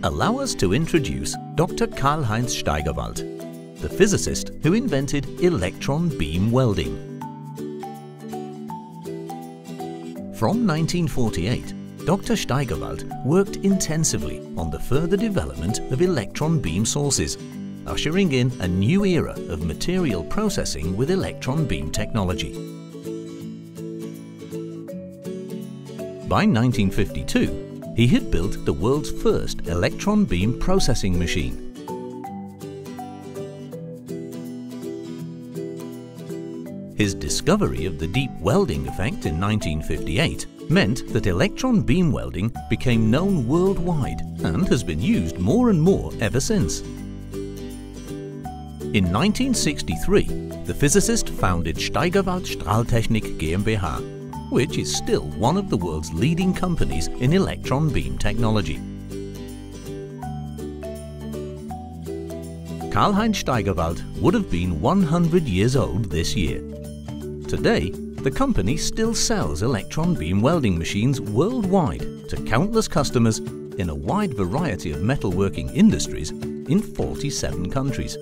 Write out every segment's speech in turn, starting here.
Allow us to introduce Dr. Karl-Heinz Steigerwald, the physicist who invented electron beam welding. From 1948, Dr. Steigerwald worked intensively on the further development of electron beam sources, ushering in a new era of material processing with electron beam technology. By 1952, he had built the world's first electron beam processing machine. His discovery of the deep welding effect in 1958 meant that electron beam welding became known worldwide and has been used more and more ever since. In 1963, the physicist founded Steigerwald Strahltechnik GmbH, which is still one of the world's leading companies in electron beam technology. Karl-Heinz Steigerwald would have been 100 years old this year. Today, the company still sells electron beam welding machines worldwide to countless customers in a wide variety of metalworking industries in 47 countries.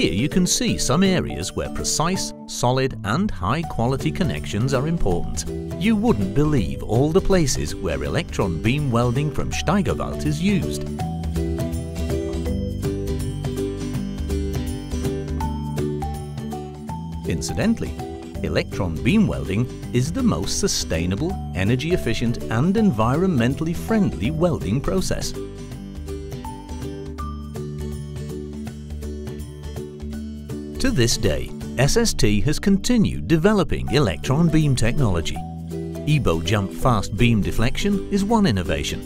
Here you can see some areas where precise, solid and high-quality connections are important. You wouldn't believe all the places where electron beam welding from Steigerwald is used. Incidentally, electron beam welding is the most sustainable, energy-efficient and environmentally friendly welding process. To this day, SST has continued developing electron beam technology. EBO Jump Fast Beam Deflection is one innovation.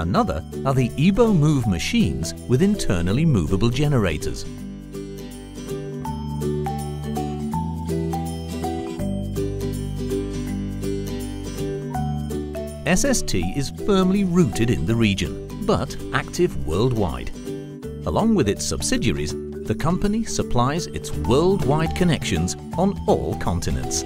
Another are the EBO Move machines with internally movable generators. SST is firmly rooted in the region, but active worldwide. Along with its subsidiaries, the company supplies its worldwide connections on all continents.